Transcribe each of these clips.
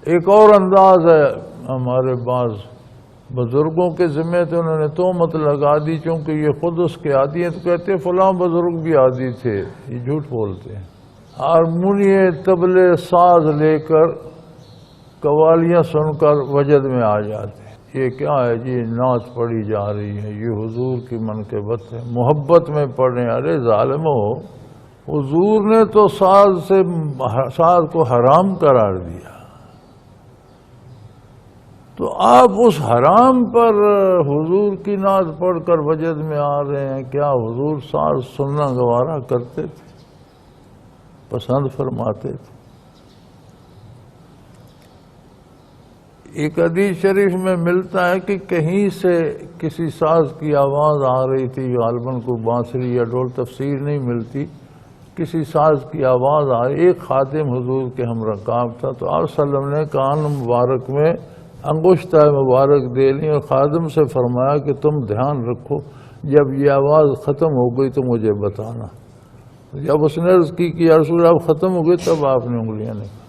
ایک اور انداز ہے ہمارے بعض بزرگوں کے ذمے تو انہوں نے تہمت لگا دی، چونکہ یہ خود اس کے عادی ہیں، تو کہتے ہیں فلاں بزرگ بھی عادی تھے، یہ جھوٹ بولتے ہیں۔ ہارمونیم، طبلے، ساز لے کر قوالیاں سن کر وجد میں آ جاتے ہیں۔ یہ کیا ہے جی؟ نعت پڑھی جا رہی ہے، یہ حضور کی منقبت ہے، محبت میں پڑھیں۔ ارے ظالمو، حضور نے تو ساز کو حرام قرار دیا، تو آپ اس حرام پر حضور کی نعت پڑھ کر وجد میں آ رہے ہیں۔ کیا حضور ساز سننا گوارا کرتے تھے؟ پسند فرماتے تھے؟ ایک حدیث شریف میں ملتا ہے کہ کہیں سے کسی ساز کی آواز آ رہی تھی، غالباً کوئی بانسری یا ڈھول، تفسیر نہیں ملتی، کسی ساز کی آواز آ رہی، ایک خادم حضور کے ہم رکاب تھا، تو آپ صلی اللہ علیہ وسلم نے کان مبارک میں انگشتہ مبارک دے لی اور خادم سے فرمایا کہ تم دھیان رکھو، جب یہ آواز ختم ہو گئی تو مجھے بتانا۔ جب اس نے عرض کی کہ یا رسول اللہ ختم ہو گئی، تب آپ نے انگلیاں نکالی۔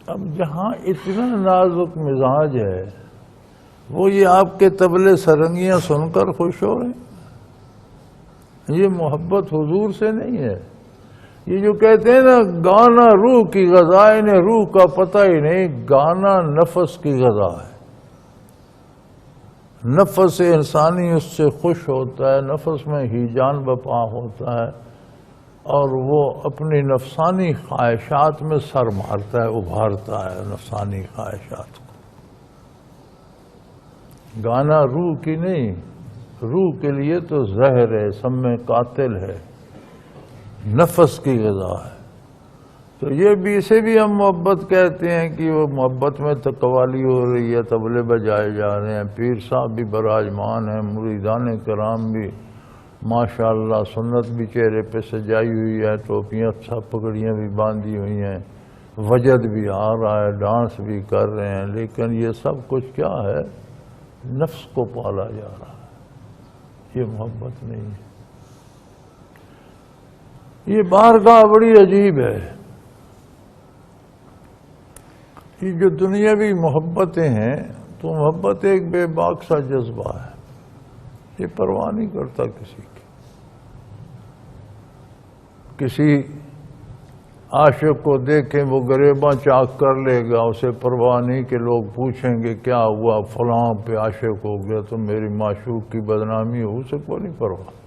اب جہاں اتنا نازک مزاج ہے، وہ یہ آپ کے طبلے سرنگیاں سن کر خوش ہو رہے ہیں؟ یہ محبت حضور سے نہیں ہے۔ یہ جو کہتے ہیں نا گانا روح کی غذا، انہیں روح کا پتہ ہی نہیں، گانا نفس کی غذا ہے۔ نفس انسانی اس سے خوش ہوتا ہے، نفس میں ہیجان بپا ہوتا ہے، اور وہ اپنی نفسانی خواہشات میں سر مارتا ہے، ابھارتا ہے نفسانی خواہشات کو۔ گانا روح کی نہیں، روح کے لیے تو زہر ہے، سم قاتل ہے، نفس کی غذا ہے۔ تو یہ بھی، اسے بھی ہم محبت کہتے ہیں کہ وہ محبت میں قوالی ہو رہی ہے، طبلے بجائے جا رہے ہیں، پیر صاحب بھی براجمان ہیں، مریدان کرام بھی ماشاءاللہ، سنت بھی چہرے پہ سجائی ہوئی ہے، ٹوپیاں سب پگڑیاں بھی باندھی ہوئی ہیں، وجد بھی آ رہا ہے، ڈانس بھی کر رہے ہیں، لیکن یہ سب کچھ کیا ہے؟ نفس کو پالا جا رہا ہے، یہ محبت نہیں ہے۔ یہ بارگاہ بڑی عجیب ہے۔ یہ جو دنیاوی محبتیں ہیں، تو محبت ایک بے باک سا جذبہ ہے، یہ پرواہ نہیں کرتا کسی کی۔ کسی عاشق کو دیکھیں وہ گریباں چاک کر لے گا، اسے پرواہ نہیں کہ لوگ پوچھیں گے کیا ہوا، فلاں پہ عاشق ہو گیا تو میری معشوق کی بدنامی ہو، اسے کوئی نہیں پرواہ۔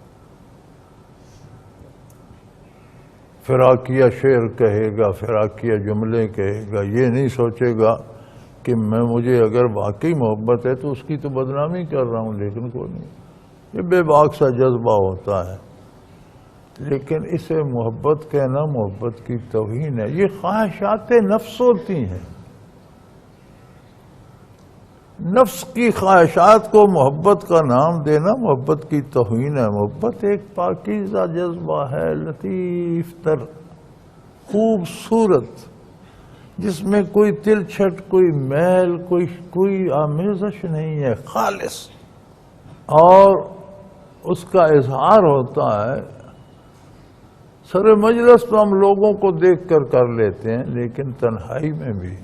فراقیہ شعر کہے گا، فراقیہ جملے کہے گا، یہ نہیں سوچے گا کہ مجھے اگر واقعی محبت ہے تو اس کی تو بدنامی کر رہا ہوں، لیکن کوئی نہیں۔ یہ بے باک سا جذبہ ہوتا ہے، لیکن اسے محبت کہنا محبت کی توہین ہے۔ یہ خواہشات نفس ہوتی ہیں، نفس کی خواہشات کو محبت کا نام دینا محبت کی توہین ہے۔ محبت ایک پاکیزہ جذبہ ہے، لطیف تر، خوبصورت، جس میں کوئی تل چھٹ، کوئی میل، کوئی آمیزش نہیں ہے، خالص، اور اس کا اظہار ہوتا ہے۔ سر مجلس تو ہم لوگوں کو دیکھ کر لیتے ہیں، لیکن تنہائی میں بھی،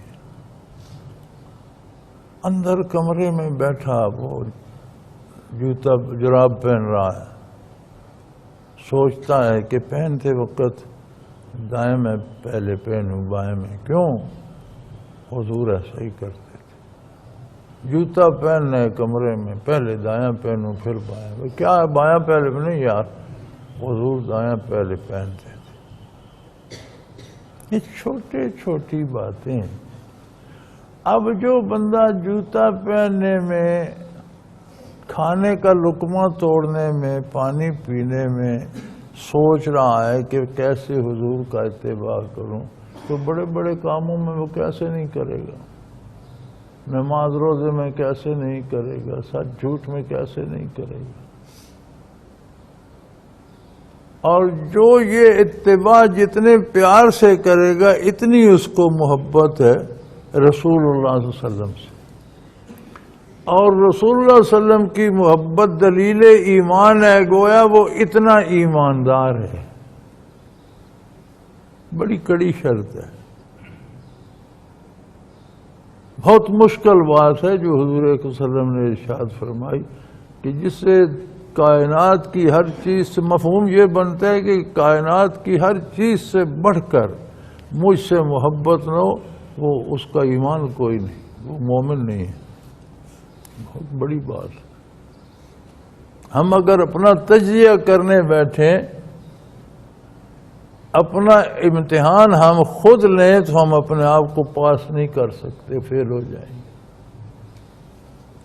اندر کمرے میں بیٹھا وہ جوتا جراب پہن رہا ہے، سوچتا ہے کہ پہنتے وقت دائیں میں پہلے پہنوں بائیں میں، کیوں؟ حضور ایسا ہی کرتے تھے۔ جوتا پہننے کمرے میں پہلے دائیں پہنوں پھر بائیں، کیا ہے بائیں پہلے میں؟ نہیں یار، حضور دائیں پہلے پہنتے تھے۔ یہ چھوٹی چھوٹی باتیں۔ اب جو بندہ جوتا پہننے میں، کھانے کا لقمہ توڑنے میں، پانی پینے میں سوچ رہا ہے کہ کیسے حضور کا اتباع کروں، تو بڑے بڑے کاموں میں وہ کیسے نہیں کرے گا؟ نماز روزے میں کیسے نہیں کرے گا؟ سچ جھوٹ میں کیسے نہیں کرے گا؟ اور جو یہ اتباع جتنے پیار سے کرے گا، اتنی اس کو محبت ہے رسول اللہ صلی اللہ علیہ وسلم سے، اور رسول اللہ صلی اللہ علیہ وسلم کی محبت دلیل ایمان ہے، گویا وہ اتنا ایماندار ہے۔ بڑی کڑی شرط ہے۔ بہت مشکل بات ہے جو حضور صلی اللہ علیہ وسلم نے ارشاد فرمائی کہ جس سے کائنات کی ہر چیز سے مفہوم یہ بنتا ہے کہ کائنات کی ہر چیز سے بڑھ کر مجھ سے محبت نہ ہو، وہ اس کا ایمان کوئی نہیں، وہ مومن نہیں ہے۔ بہت بڑی بات ہے۔ ہم اگر اپنا تجزیہ کرنے بیٹھیں، اپنا امتحان ہم خود لیں تو ہم اپنے آپ کو پاس نہیں کر سکتے، فیل ہو جائیں گے۔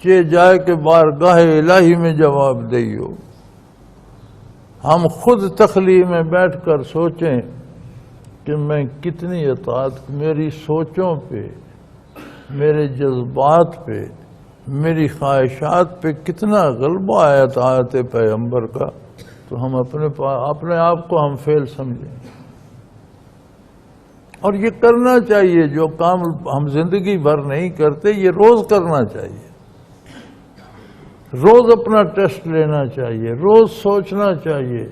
چہ جائے کہ بارگاہ الہی میں جواب دیو، ہم خود تخلیق میں بیٹھ کر سوچیں کہ میں کتنی اطاعت، میری سوچوں پہ، میرے جذبات پہ، میری خواہشات پہ کتنا غلبہ ہے اطاعت پیغمبر کا، تو ہم اپنے آپ کو ہم فیل سمجھیں۔ اور یہ کرنا چاہیے، جو کام ہم زندگی بھر نہیں کرتے یہ روز کرنا چاہیے، روز اپنا ٹیسٹ لینا چاہیے، روز سوچنا چاہیے۔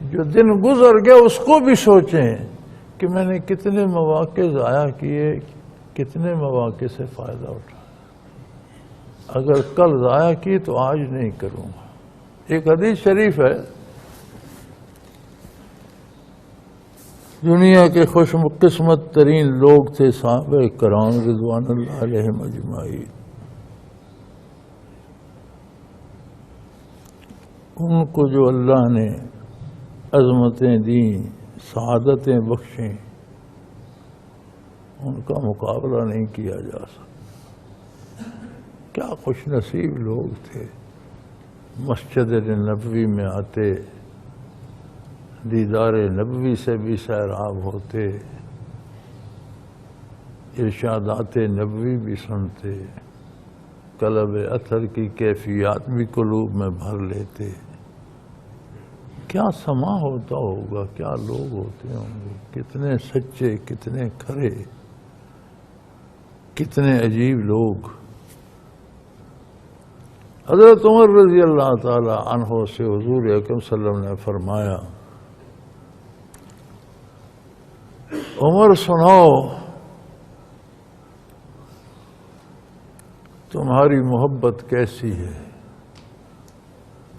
جو دن گزر گیا اس کو بھی سوچیں کہ میں نے کتنے مواقع ضائع کیے، کتنے مواقع سے فائدہ اٹھایا۔ اگر کل ضائع کی تو آج نہیں کروں گا۔ ایک حدیث شریف ہے، دنیا کے خوش قسمت ترین لوگ تھے صحابہ کرام رضوان اللہ علیہم اجمعین۔ ان کو جو اللہ نے عظمتیں دیں، سعادتیں بخشیں، ان کا مقابلہ نہیں کیا جا سکتا۔ کیا خوش نصیب لوگ تھے، مسجد نبوی میں آتے، دیدار نبوی سے بھی سیراب ہوتے، ارشادات نبوی بھی سنتے، قلب اثر کی کیفیات بھی قلوب میں بھر لیتے۔ کیا سما ہوتا ہوگا، کیا لوگ ہوتے ہوں گے، کتنے سچے، کتنے کھرے، کتنے عجیب لوگ۔ حضرت عمر رضی اللہ تعالی عنہ سے حضور اکرم صلی اللہ علیہ وسلم نے فرمایا، عمر سنو، تمہاری محبت کیسی ہے؟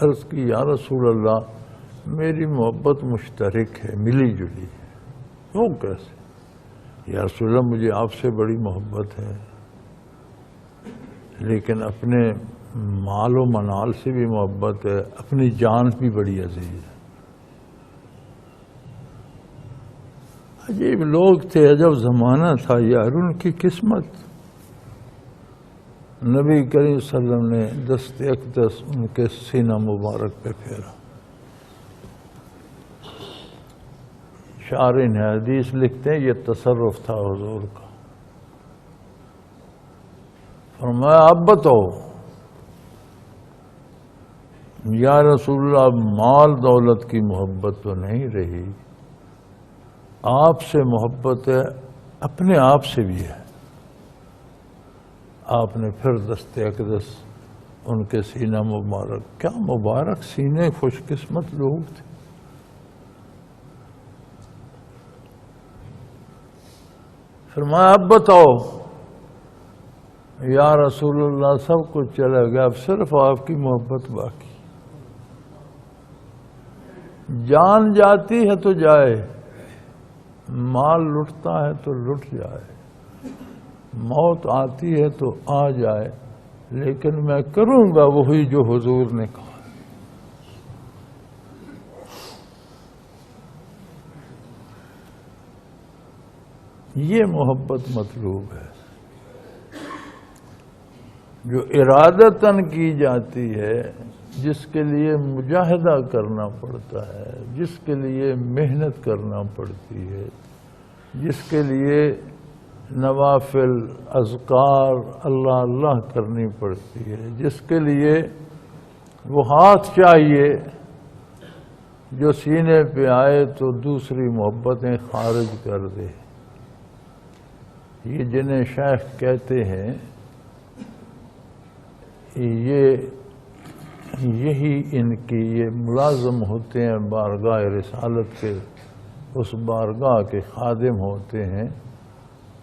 عرض کی، یا رسول اللہ میری محبت مشترک ہے، ملی جلی ہے۔ وہ کیسے؟ یا رسول اللہ مجھے آپ سے بڑی محبت ہے، لیکن اپنے مال و منال سے بھی محبت ہے، اپنی جان بھی بڑی عزیز ہے۔ عجیب لوگ تھے، عجب زمانہ تھا یار، ان کی قسمت۔ نبی کریم صلی اللہ علیہ وسلم نے دست اقدس ان کے سینہ مبارک پہ پھیرا۔ شارح حدیث لکھتے ہیں یہ تصرف تھا حضور کا۔ فرمایا اب بتاؤ یا رسول اللہ، مال دولت کی محبت تو نہیں رہی، آپ سے محبت ہے، اپنے آپ سے بھی ہے۔ آپ نے پھر دست اقدس ان کے سینہ مبارک، کیا مبارک سینے، خوش قسمت لوگ تھے۔ فرمایا اب بتاؤ یا رسول اللہ، سب کچھ چلا گیا، اب صرف آپ کی محبت باقی۔ جان جاتی ہے تو جائے، مال لٹتا ہے تو لٹ جائے، موت آتی ہے تو آ جائے، لیکن میں کروں گا وہی جو حضور نے کہا۔ یہ محبت مطلوب ہے، جو ارادتاً کی جاتی ہے، جس کے لیے مجاہدہ کرنا پڑتا ہے، جس کے لیے محنت کرنا پڑتی ہے، جس کے لیے نوافل اذکار اللہ اللہ کرنی پڑتی ہے، جس کے لیے وہ ہاتھ چاہیے جو سینے پہ آئے تو دوسری محبتیں خارج کر دے۔ یہ جنہیں شیخ کہتے ہیں، یہی ان کی یہ ملازم ہوتے ہیں بارگاہ رسالت کے، اس بارگاہ کے خادم ہوتے ہیں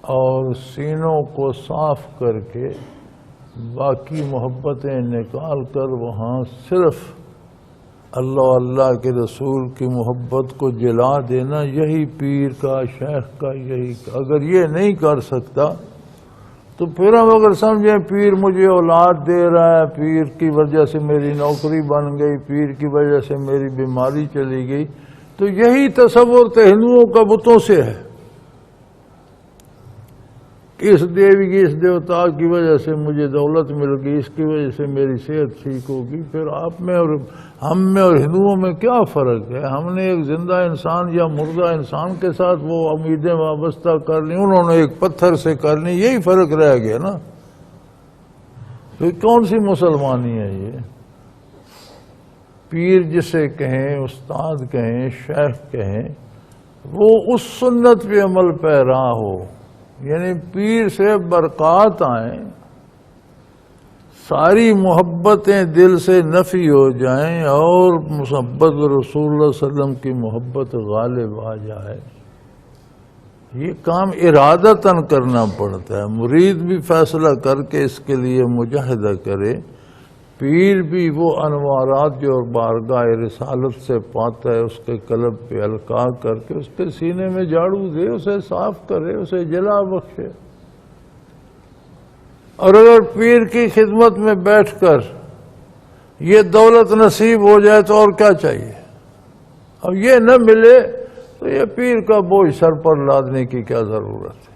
اور سینوں کو صاف کر کے باقی محبتیں نکال کر وہاں صرف اللہ اللہ کے رسول کی محبت کو جلا دینا، یہی پیر کا، شیخ کا، یہی اگر یہ نہیں کر سکتا تو پھر ہم اگر سمجھیں پیر مجھے اولاد دے رہا ہے، پیر کی وجہ سے میری نوکری بن گئی، پیر کی وجہ سے میری بیماری چلی گئی، تو یہی تصور تو ہندوؤں کا بتوں سے ہے۔ اس دیوی کی، اس دیوتا کی وجہ سے مجھے دولت مل گئی، اس کی وجہ سے میری صحت ٹھیک ہوگی۔ پھر آپ میں اور ہم میں اور ہندوؤں میں کیا فرق ہے؟ ہم نے ایک زندہ انسان یا مردہ انسان کے ساتھ وہ امیدیں وابستہ کر لی، انہوں نے ایک پتھر سے کر لی، یہی فرق رہ گیا نا۔ تو کون سی مسلمانی ہے یہ؟ پیر جسے کہیں، استاد کہیں، شیخ کہیں، وہ اس سنت پہ عمل پیرا ہو، یعنی پیر سے برکات آئیں، ساری محبتیں دل سے نفی ہو جائیں اور محبت رسول اللہ صلی اللہ علیہ وسلم کی محبت غالب آ جائے۔ یہ کام ارادتاً کرنا پڑتا ہے، مرید بھی فیصلہ کر کے اس کے لیے مجاہدہ کرے، پیر بھی وہ انوارات جو بارگاہ رسالت سے پاتا ہے اس کے قلب پہ القاء کر کے اس کے سینے میں جھاڑو دے، اسے صاف کرے، اسے جلا بخشے۔ اور اگر پیر کی خدمت میں بیٹھ کر یہ دولت نصیب ہو جائے تو اور کیا چاہیے؟ اب یہ نہ ملے تو یہ پیر کا بوجھ سر پر لادنے کی کیا ضرورت ہے؟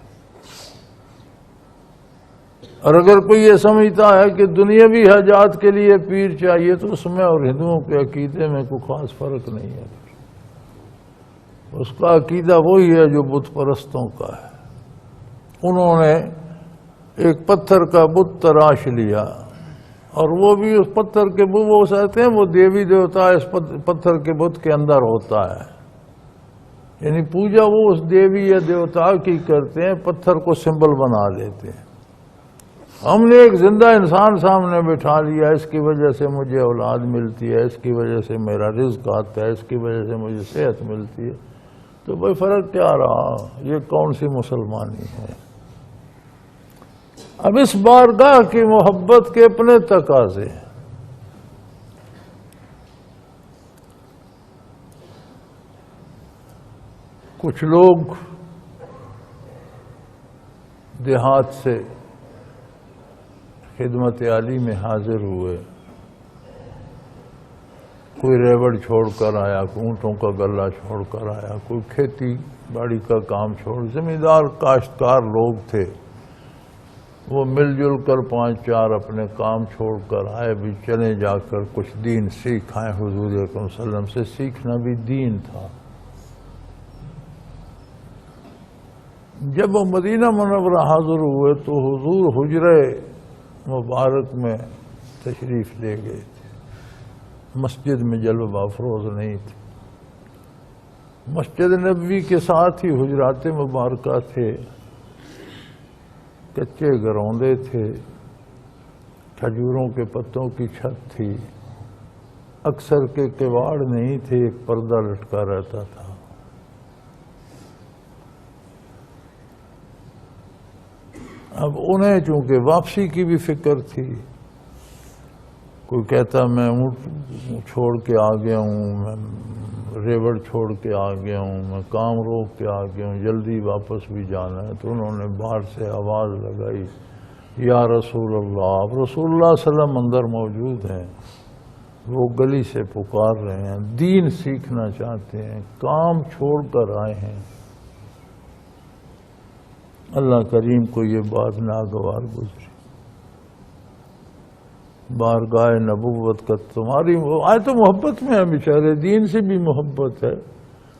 اور اگر کوئی یہ سمجھتا ہے کہ دنیاوی حاجات کے لیے پیر چاہیے تو اس میں اور ہندوؤں کے عقیدے میں کوئی خاص فرق نہیں ہے۔ اس کا عقیدہ وہی ہے جو بت پرستوں کا ہے۔ انہوں نے ایک پتھر کا بت تراش لیا اور وہ بھی اس پتھر کے بت، وہ کہتے ہیں وہ دیوی دیوتا اس پتھر کے بت کے اندر ہوتا ہے، یعنی پوجا وہ اس دیوی یا دیوتا کی کرتے ہیں، پتھر کو سمبل بنا لیتے ہیں۔ ہم نے ایک زندہ انسان سامنے بٹھا لیا، اس کی وجہ سے مجھے اولاد ملتی ہے، اس کی وجہ سے میرا رزق آتا ہے، اس کی وجہ سے مجھے صحت ملتی ہے، تو بھئی فرق کیا رہا؟ یہ کون سی مسلمانی ہے؟ اب اس بارگاہ کی محبت کے اپنے تقاضے ہیں۔ کچھ لوگ دیہات سے خدمت عالی میں حاضر ہوئے، کوئی ریوڑ چھوڑ کر آیا، کوئی اونٹوں کا گلہ چھوڑ کر آیا، کوئی کھیتی باڑی کا کام چھوڑ، زمیندار کاشتکار لوگ تھے، وہ مل جل کر 5-4 اپنے کام چھوڑ کر آئے، بھی چلے جا کر کچھ دین سیکھ آئے، حضور اکرم صلی اللہ علیہ وسلم سے سیکھنا بھی دین تھا۔ جب وہ مدینہ منورہ حاضر ہوئے تو حضور حجرے مبارک میں تشریف لے گئے تھے، مسجد میں جلوہ افروز نہیں تھی۔ مسجد نبوی کے ساتھ ہی حجرات مبارکہ تھے، کچے گروندے تھے، کھجوروں کے پتوں کی چھت تھی، اکثر کے کواڑ نہیں تھے، ایک پردہ لٹکا رہتا تھا۔ اب انہیں چونکہ واپسی کی بھی فکر تھی، کوئی کہتا میں اونٹ چھوڑ کے آ گیا ہوں، میں ریوڑ چھوڑ کے آ گیا ہوں، میں کام روک کے آ گیا ہوں، جلدی واپس بھی جانا ہے۔ تو انہوں نے باہر سے آواز لگائی، یا رسول اللہ۔ اب رسول اللہ صلی اللہ علیہ وسلم اندر موجود ہیں، وہ گلی سے پکار رہے ہیں، دین سیکھنا چاہتے ہیں، کام چھوڑ کر آئے ہیں۔ اللہ کریم کو یہ بات ناگوار گزری، بارگاہ نبوت کا تمہاری آئے تو محبت میں ہے، بیچارے دین سے بھی محبت ہے،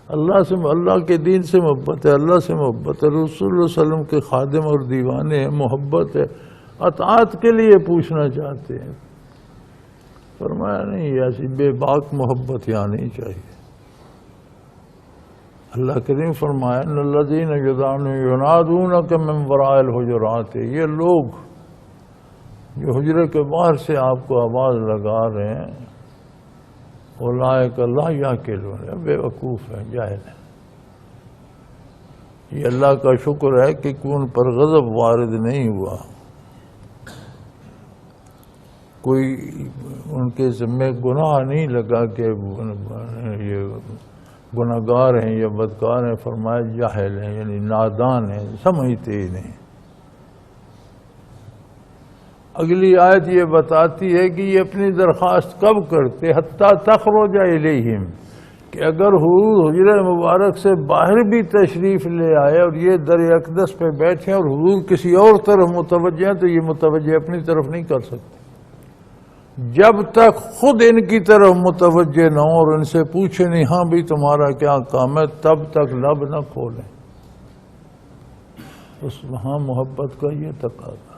اللہ سے، اللہ کے دین سے محبت ہے، اللہ سے محبت ہے، رسول اللہ صلی اللہ علیہ وسلم کے خادم اور دیوانے ہیں، محبت ہے، اطاعت کے لیے پوچھنا چاہتے ہیں۔ فرمایا نہیں، ایسی بے باک محبت یہاں نہیں چاہیے۔ اللہ کریم فرمایا ان الذین ینادونک من وراء الحجرات، یہ لوگ جو حجرے کے باہر سے آپ کو آواز لگا رہے ہیں، اولئک لا یعقلون، بے وقوف ہیں، جاہل ہیں۔ یہ اللہ کا شکر ہے کہ ان پر غضب وارد نہیں ہوا، کوئی ان کے ذمہ گناہ نہیں لگا کہ یہ گناہگار ہیں یا بدکار ہیں، فرمایا جاہل ہیں، یعنی نادان ہیں، سمجھتے ہی نہیں۔ اگلی آیت یہ بتاتی ہے کہ یہ اپنی درخواست کب کرتے، حتیٰ تخرج الیہم، کہ اگر حضور حجرہ مبارک سے باہر بھی تشریف لے آئے اور یہ در اقدس پہ بیٹھے اور حضور کسی اور طرف متوجہ ہیں تو یہ متوجہ اپنی طرف نہیں کر سکتے جب تک خود ان کی طرف متوجہ نہ ہوں اور ان سے پوچھے نہیں ہاں بھی تمہارا کیا کام ہے، تب تک لب نہ کھولیں۔ اس وہاں محبت کا یہ تقاضا۔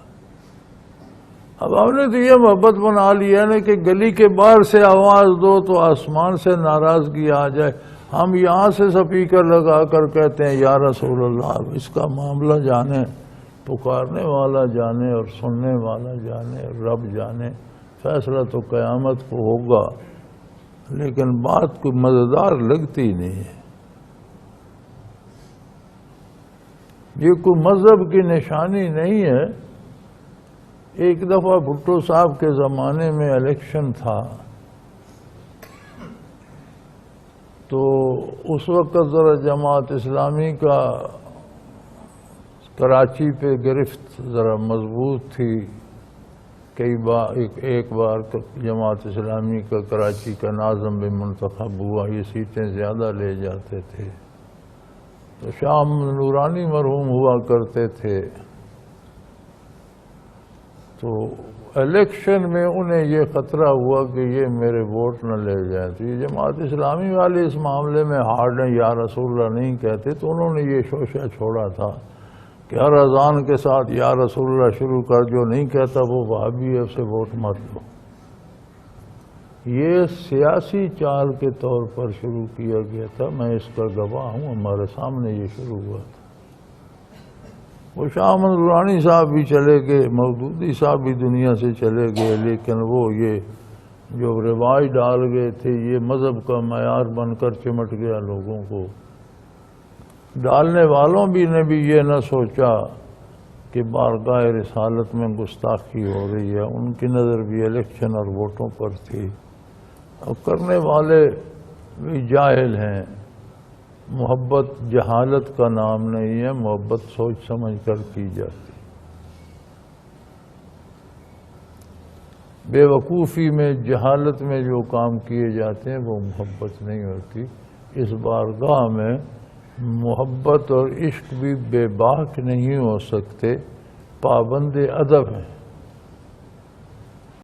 اب ہم نے تو یہ محبت بنا لیا نا کہ گلی کے باہر سے آواز دو تو آسمان سے ناراضگی آ جائے، ہم یہاں سے سپیکر لگا کر کہتے ہیں یا رسول اللہ۔ اب اس کا معاملہ جانے، پکارنے والا جانے اور سننے والا جانے، رب جانے، فیصلہ تو قیامت کو ہوگا، لیکن بات کوئی مزیدار لگتی نہیں ہے۔ یہ کوئی مذہب کی نشانی نہیں ہے۔ ایک دفعہ بھٹو صاحب کے زمانے میں الیکشن تھا تو اس وقت ذرا جماعت اسلامی کا کراچی پہ گرفت ذرا مضبوط تھی۔ ایک بار جماعت اسلامی کا کراچی کا ناظم بھی منتخب ہوا، یہ سیٹیں زیادہ لے جاتے تھے، تو شام نورانی مرحوم ہوا کرتے تھے، تو الیکشن میں انہیں یہ خطرہ ہوا کہ یہ میرے ووٹ نہ لے جائیں، تو یہ جماعت اسلامی والے اس معاملے میں ہارڈ ہیں، یا رسول اللہ نہیں کہتے، تو انہوں نے یہ شوشہ چھوڑا تھا کہ ہر اذان کے ساتھ یا رسول اللہ شروع کر، جو نہیں کہتا وہ وہابی ہے، اسے ووٹ مت دو۔ یہ سیاسی چال کے طور پر شروع کیا گیا تھا، میں اس کا گواہ ہوں، ہمارے سامنے یہ شروع ہوا تھا۔ وہ شاہ احمد درانی صاحب بھی چلے گئے، مودودی صاحب بھی دنیا سے چلے گئے، لیکن وہ یہ جو رواج ڈال گئے تھے یہ مذہب کا معیار بن کر چمٹ گیا لوگوں کو۔ ڈالنے والوں بھی نے بھی یہ نہ سوچا کہ بارگاہ رسالت میں گستاخی ہو رہی ہے، ان کی نظر بھی الیکشن اور ووٹوں پر تھی، اور کرنے والے بھی جاہل ہیں۔ محبت جہالت کا نام نہیں ہے، محبت سوچ سمجھ کر کی جاتی۔ بے وقوفی میں، جہالت میں جو کام کیے جاتے ہیں وہ محبت نہیں ہوتی۔ اس بارگاہ میں محبت اور عشق بھی بے باک نہیں ہو سکتے، پابند ادب ہیں۔